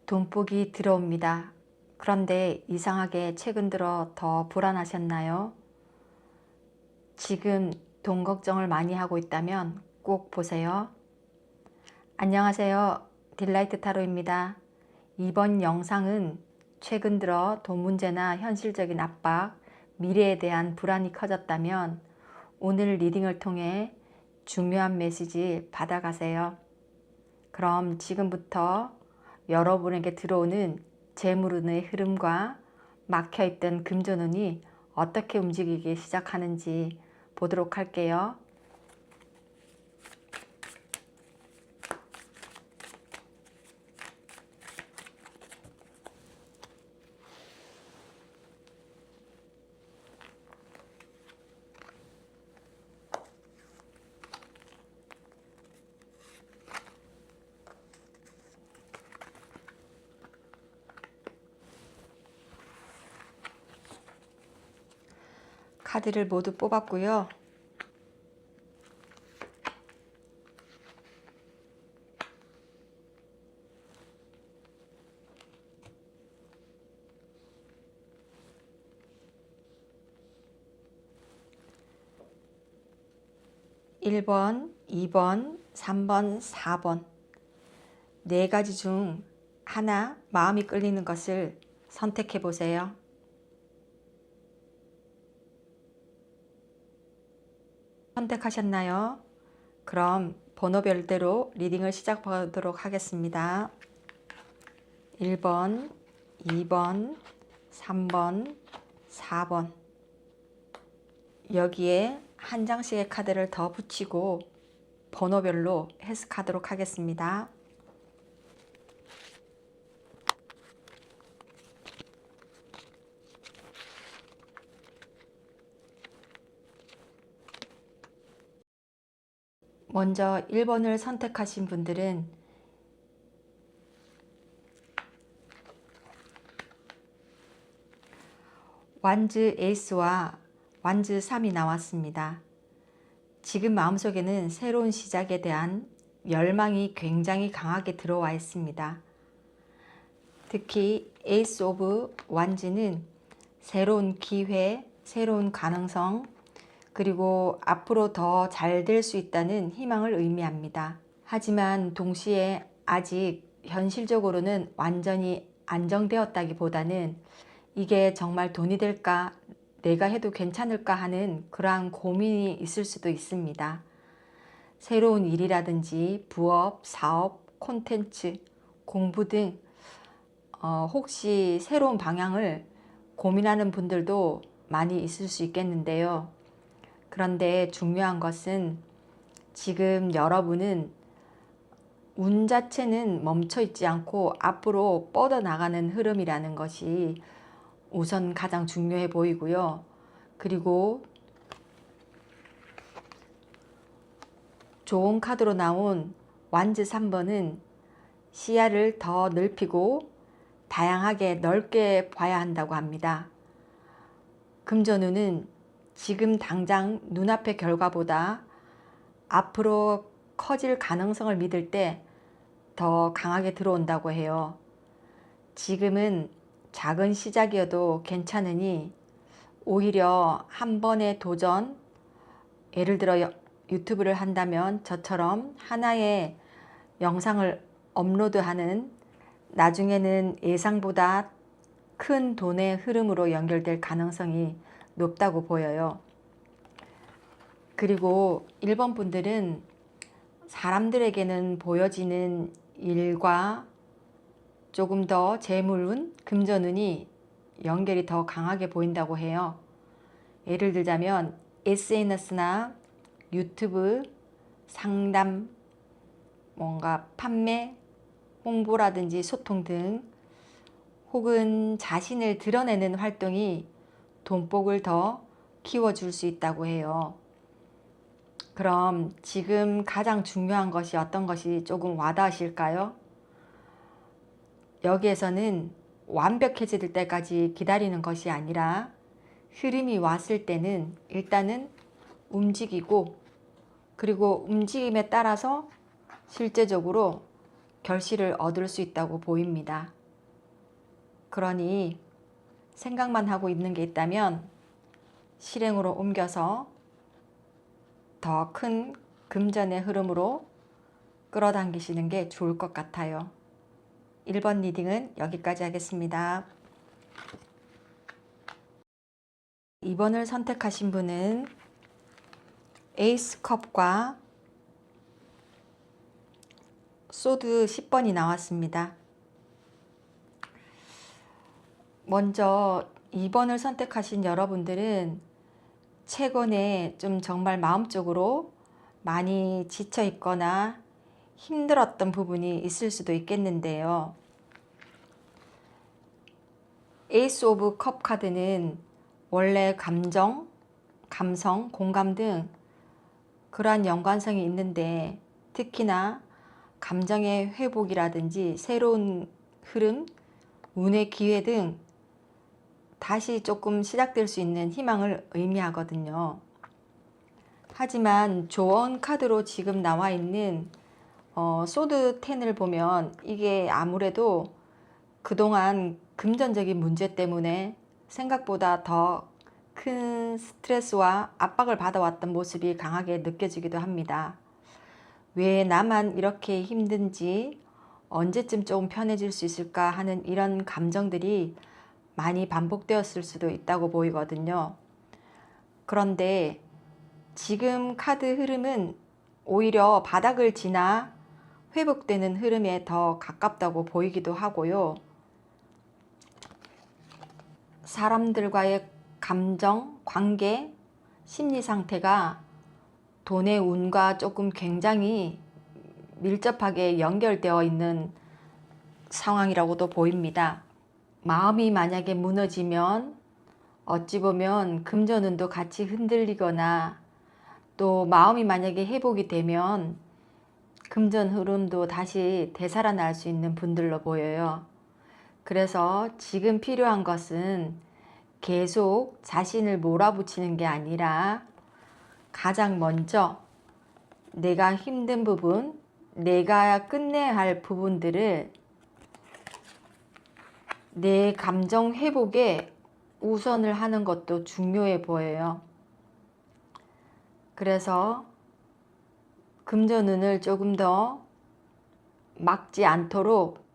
돈복이 들어옵니다. 그런데 이상하게 최근 들어 더 불안하셨나요? 지금 돈 걱정을 많이 하고 있다면 꼭 보세요. 안녕하세요. 딜라이트 타로입니다. 이번 영상은 최근 들어 돈 문제나 현실적인 압박, 미래에 대한 불안이 커졌다면 오늘 리딩을 통해 중요한 메시지 받아가세요. 그럼 지금부터 여러분에게 들어오는 재물운의 흐름과 막혀있던 금전운이 어떻게 움직이기 시작하는지 보도록 할게요. 카드를 모두 뽑았고요. (1번) (2번) (3번) (4번) 네 가지 중 하나 마음이 끌리는 것을 선택해 보세요. 선택하셨나요? 그럼 번호별대로 리딩을 시작하도록 하겠습니다. 1번, 2번, 3번, 4번. 여기에 한 장씩의 카드를 더 붙이고 번호별로 해석하도록 하겠습니다. 먼저 1번을 선택하신 분들은 완즈 에이스와 완즈 3이 나왔습니다. 지금 마음속에는 새로운 시작에 대한 열망이 굉장히 강하게 들어와 있습니다. 특히 에이스 오브 완즈는 새로운 기회, 새로운 가능성, 그리고 앞으로 더 잘 될 수 있다는 희망을 의미합니다. 하지만 동시에 아직 현실적으로는 완전히 안정되었다기보다는 이게 정말 돈이 될까, 내가 해도 괜찮을까 하는 그러한 고민이 있을 수도 있습니다. 새로운 일이라든지 부업, 사업, 콘텐츠, 공부 등 혹시 새로운 방향을 고민하는 분들도 많이 있을 수 있겠는데요. 그런데 중요한 것은 지금 여러분은 운 자체는 멈춰 있지 않고 앞으로 뻗어나가는 흐름이라는 것이 우선 가장 중요해 보이고요. 그리고 좋은 카드로 나온 완즈 3번은 시야를 더 넓히고 다양하게 넓게 봐야 한다고 합니다. 금전운은 지금 당장 눈앞의 결과보다 앞으로 커질 가능성을 믿을 때 더 강하게 들어온다고 해요. 지금은 작은 시작이어도 괜찮으니 오히려 한 번의 도전, 예를 들어 유튜브를 한다면 저처럼 하나의 영상을 업로드하는 나중에는 예상보다 큰 돈의 흐름으로 연결될 가능성이 높다고 보여요. 그리고 1번 분들은 사람들에게는 보여지는 일과 조금 더 재물운, 금전운이 연결이 더 강하게 보인다고 해요. 예를 들자면 SNS나 유튜브, 상담, 뭔가 판매, 홍보라든지 소통 등 혹은 자신을 드러내는 활동이 돈복을 더 키워줄 수 있다고 해요. 그럼 지금 가장 중요한 것이 어떤 것이 조금 와닿으실까요? 여기에서는 완벽해질 때까지 기다리는 것이 아니라 흐름이 왔을 때는 일단은 움직이고, 그리고 움직임에 따라서 실제적으로 결실을 얻을 수 있다고 보입니다. 그러니 생각만 하고 있는 게 있다면 실행으로 옮겨서 더 큰 금전의 흐름으로 끌어당기시는 게 좋을 것 같아요. 1번 리딩은 여기까지 하겠습니다. 2번을 선택하신 분은 에이스 컵과 소드 10번이 나왔습니다. 먼저 2번을 선택하신 여러분들은 최근에 좀 정말 마음적으로 많이 지쳐 있거나 힘들었던 부분이 있을 수도 있겠는데요. 에이스 오브 컵 카드는 원래 감정, 감성, 공감 등 그러한 연관성이 있는데 특히나 감정의 회복이라든지 새로운 흐름, 운의 기회 등 다시 조금 시작될 수 있는 희망을 의미하거든요. 하지만 조언 카드로 지금 나와 있는 소드 10을 보면 이게 아무래도 그동안 금전적인 문제 때문에 생각보다 더 큰 스트레스와 압박을 받아왔던 모습이 강하게 느껴지기도 합니다. 왜 나만 이렇게 힘든지 언제쯤 조금 편해질 수 있을까 하는 이런 감정들이 많이 반복되었을 수도 있다고 보이거든요. 그런데 지금 카드 흐름은 오히려 바닥을 지나 회복되는 흐름에 더 가깝다고 보이기도 하고요. 사람들과의 감정, 관계, 심리 상태가 돈의 운과 조금 굉장히 밀접하게 연결되어 있는 상황이라고도 보입니다. 마음이 만약에 무너지면 어찌 보면 금전운도 같이 흔들리거나 또 마음이 만약에 회복이 되면 금전 흐름도 다시 되살아날 수 있는 분들로 보여요. 그래서 지금 필요한 것은 계속 자신을 몰아붙이는 게 아니라 가장 먼저 내가 힘든 부분, 내가 끝내야 할 부분들을 내 감정 회복에 우선을 하는 것도 중요해 보여요. 그래서 금전운을 조금 더 막지 않도록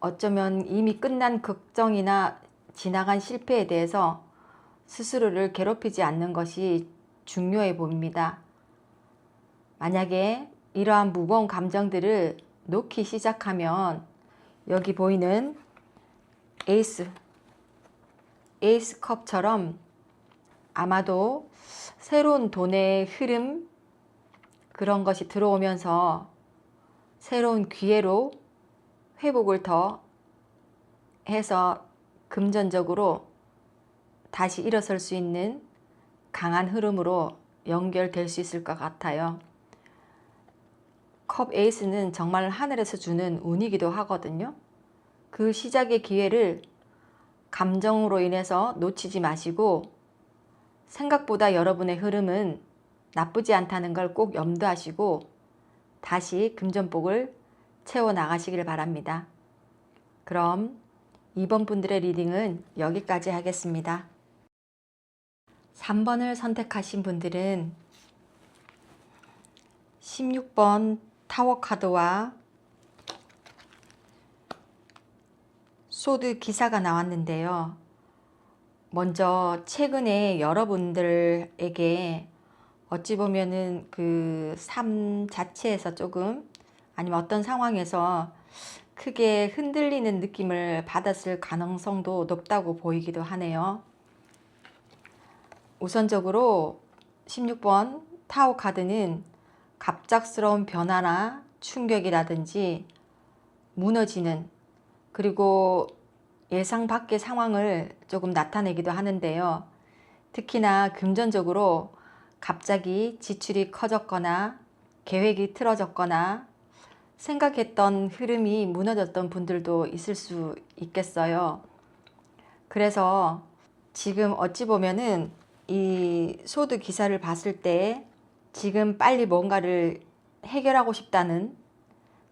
어쩌면 이미 끝난 걱정이나 지나간 실패에 대해서 스스로를 괴롭히지 않는 것이 중요해 보입니다. 만약에 이러한 무거운 감정들을 놓기 시작하면 여기 보이는 에이스 컵처럼 아마도 새로운 돈의 흐름 그런 것이 들어오면서 새로운 기회로 회복을 더 해서 금전적으로 다시 일어설 수 있는 강한 흐름으로 연결될 수 있을 것 같아요. 컵 에이스는 정말 하늘에서 주는 운이기도 하거든요. 그 시작의 기회를 감정으로 인해서 놓치지 마시고 생각보다 여러분의 흐름은 나쁘지 않다는 걸 꼭 염두하시고 다시 금전복을 채워 나가시길 바랍니다. 그럼 2번 분들의 리딩은 여기까지 하겠습니다. 3번을 선택하신 분들은 16번 타워 카드와 소드 기사가 나왔는데요. 먼저 최근에 여러분들에게 어찌 보면은 그 삶 자체에서 조금 아니면 어떤 상황에서 크게 흔들리는 느낌을 받았을 가능성도 높다고 보이기도 하네요. 우선적으로 16번 타워 카드는 갑작스러운 변화나 충격이라든지 무너지는 그리고 예상 밖의 상황을 조금 나타내기도 하는데요. 특히나 금전적으로 갑자기 지출이 커졌거나 계획이 틀어졌거나 생각했던 흐름이 무너졌던 분들도 있을 수 있겠어요. 그래서 지금 어찌 보면은 이 소드 기사를 봤을 때 지금 빨리 뭔가를 해결하고 싶다는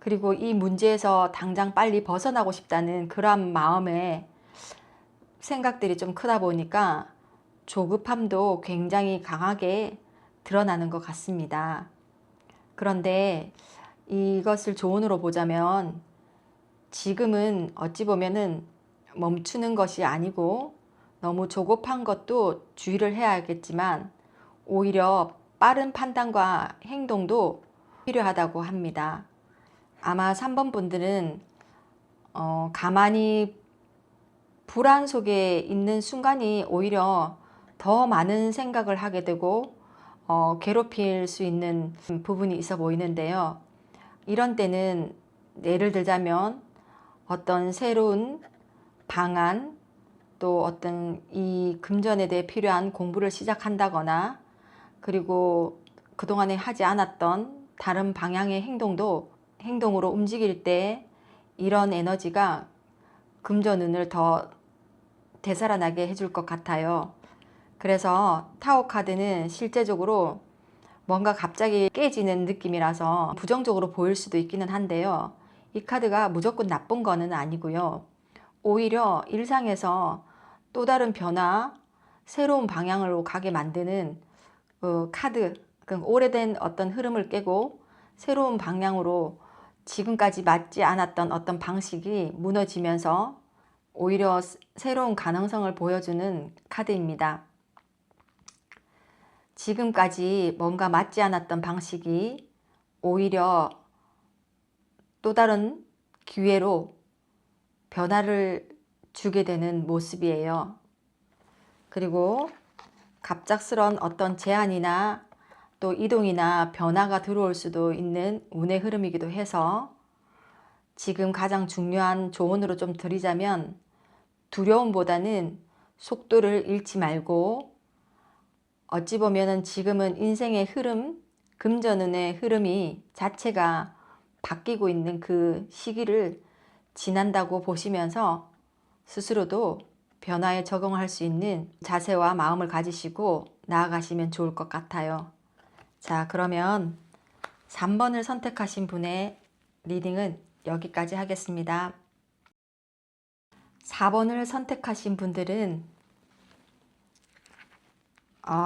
그리고 이 문제에서 당장 빨리 벗어나고 싶다는 그런 마음에 생각들이 좀 크다 보니까 조급함도 굉장히 강하게 드러나는 것 같습니다. 그런데 이것을 조언으로 보자면 지금은 어찌 보면은 멈추는 것이 아니고 너무 조급한 것도 주의를 해야겠지만 오히려 빠른 판단과 행동도 필요하다고 합니다. 아마 3번 분들은 가만히 불안 속에 있는 순간이 오히려 더 많은 생각을 하게 되고 괴롭힐 수 있는 부분이 있어 보이는데요. 이런 때는 예를 들자면 어떤 새로운 방안 또 어떤 이 금전에 대해 필요한 공부를 시작한다거나 그리고 그동안에 하지 않았던 다른 방향의 행동으로 움직일 때 이런 에너지가 금전운을 더 되살아나게 해줄 것 같아요. 그래서 타로 카드는 실제적으로 뭔가 갑자기 깨지는 느낌이라서 부정적으로 보일 수도 있기는 한데요. 이 카드가 무조건 나쁜 거는 아니고요. 오히려 일상에서 또 다른 변화, 새로운 방향으로 가게 만드는 카드, 오래된 어떤 흐름을 깨고 새로운 방향으로 지금까지 맞지 않았던 어떤 방식이 무너지면서 오히려 새로운 가능성을 보여주는 카드입니다. 지금까지 뭔가 맞지 않았던 방식이 오히려 또 다른 기회로 변화를 주게 되는 모습이에요. 그리고 갑작스런 어떤 제안이나 또 이동이나 변화가 들어올 수도 있는 운의 흐름이기도 해서 지금 가장 중요한 조언으로 좀 드리자면 두려움보다는 속도를 잃지 말고 어찌 보면은 지금은 인생의 흐름, 금전운의 흐름이 자체가 바뀌고 있는 그 시기를 지난다고 보시면서 스스로도 변화에 적응할 수 있는 자세와 마음을 가지시고 나아가시면 좋을 것 같아요. 자, 그러면 3번을 선택하신 분의 리딩은 여기까지 하겠습니다. 4번을 선택하신 분들은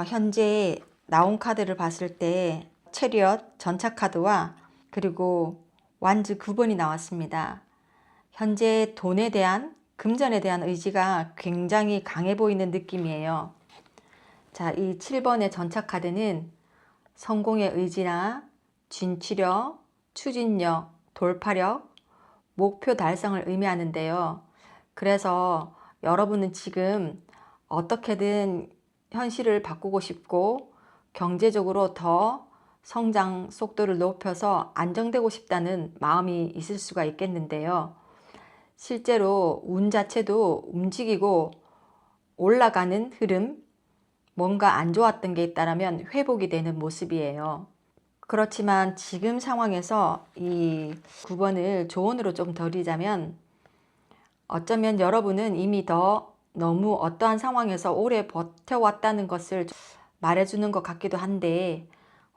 현재 나온 카드를 봤을 때 체리엇 전차 카드와 그리고 완즈 9번이 나왔습니다. 현재 돈에 대한 금전에 대한 의지가 굉장히 강해 보이는 느낌이에요. 자, 이 7번의 전차 카드는 성공의 의지나 진취력, 추진력, 돌파력, 목표 달성을 의미하는데요. 그래서 여러분은 지금 어떻게든 현실을 바꾸고 싶고 경제적으로 더 성장 속도를 높여서 안정되고 싶다는 마음이 있을 수가 있겠는데요. 실제로 운 자체도 움직이고 올라가는 흐름, 뭔가 안 좋았던 게 있다면 회복이 되는 모습이에요. 그렇지만 지금 상황에서 이 9번을 조언으로 좀 드리자면 어쩌면 여러분은 이미 너무 어떠한 상황에서 오래 버텨왔다는 것을 말해주는 것 같기도 한데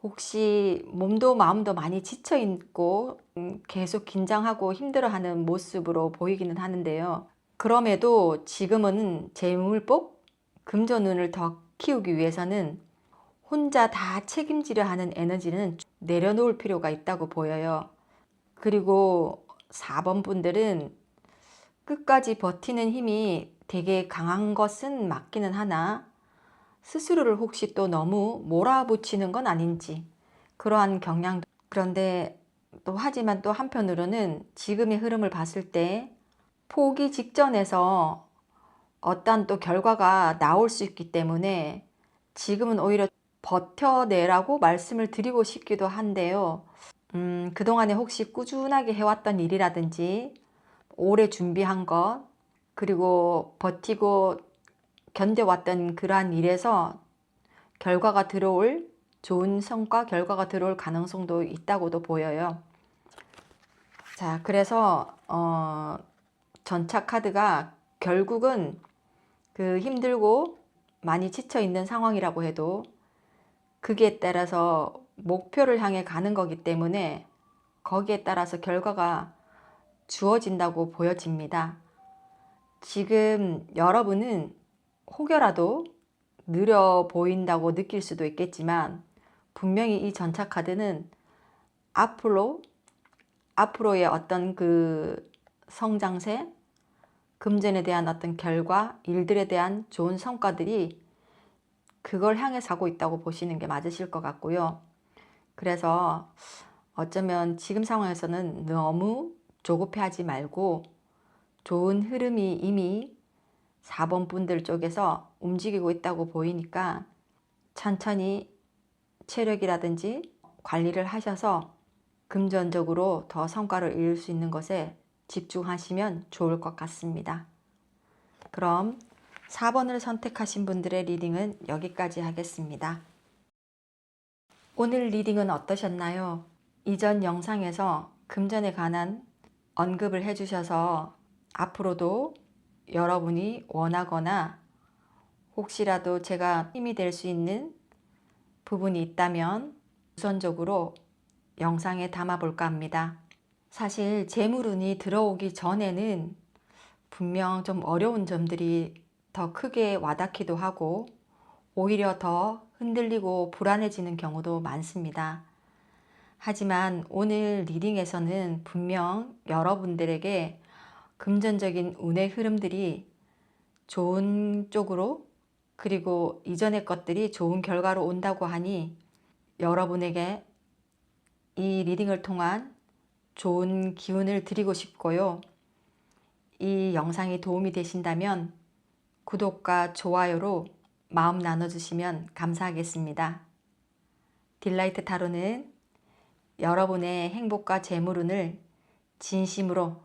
혹시 몸도 마음도 많이 지쳐 있고 계속 긴장하고 힘들어하는 모습으로 보이기는 하는데요. 그럼에도 지금은 재물복, 금전운을 더 키우기 위해서는 혼자 다 책임지려 하는 에너지는 내려놓을 필요가 있다고 보여요. 그리고 4번 분들은 끝까지 버티는 힘이 되게 강한 것은 맞기는 하나 스스로를 혹시 또 너무 몰아붙이는 건 아닌지 그러한 경향도 그런데 하지만 또 한편으로는 지금의 흐름을 봤을 때 포기 직전에서 어떤 또 결과가 나올 수 있기 때문에 지금은 오히려 버텨내라고 말씀을 드리고 싶기도 한데요. 그동안에 혹시 꾸준하게 해왔던 일이라든지 오래 준비한 것 그리고 버티고 견뎌왔던 그러한 일에서 결과가 들어올 좋은 성과 결과가 들어올 가능성도 있다고도 보여요. 자, 그래서 전차 카드가 결국은 그 힘들고 많이 지쳐 있는 상황이라고 해도 그게 따라서 목표를 향해 가는 거기 때문에 거기에 따라서 결과가 주어진다고 보여집니다. 지금 여러분은 혹여라도 느려 보인다고 느낄 수도 있겠지만 분명히 이 전차 카드는 앞으로의 어떤 그 성장세, 금전에 대한 어떤 결과, 일들에 대한 좋은 성과들이 그걸 향해서 가고 있다고 보시는 게 맞으실 것 같고요. 그래서 어쩌면 지금 상황에서는 너무 조급해하지 말고 좋은 흐름이 이미 4번 분들 쪽에서 움직이고 있다고 보이니까 천천히 체력이라든지 관리를 하셔서 금전적으로 더 성과를 이룰 수 있는 것에 집중하시면 좋을 것 같습니다. 그럼 4번을 선택하신 분들의 리딩은 여기까지 하겠습니다. 오늘 리딩은 어떠셨나요? 이전 영상에서 금전에 관한 언급을 해주셔서 앞으로도 여러분이 원하거나 혹시라도 제가 힘이 될 수 있는 부분이 있다면 우선적으로 영상에 담아 볼까 합니다. 사실 재물운이 들어오기 전에는 분명 좀 어려운 점들이 더 크게 와닿기도 하고 오히려 더 흔들리고 불안해지는 경우도 많습니다. 하지만 오늘 리딩에서는 분명 여러분들에게 금전적인 운의 흐름들이 좋은 쪽으로 그리고 이전의 것들이 좋은 결과로 온다고 하니 여러분에게 이 리딩을 통한 좋은 기운을 드리고 싶고요. 이 영상이 도움이 되신다면 구독과 좋아요로 마음 나눠주시면 감사하겠습니다. 딜라이트 타로는 여러분의 행복과 재물운을 진심으로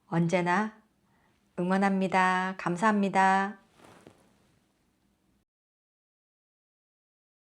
언제나 응원합니다. 감사합니다.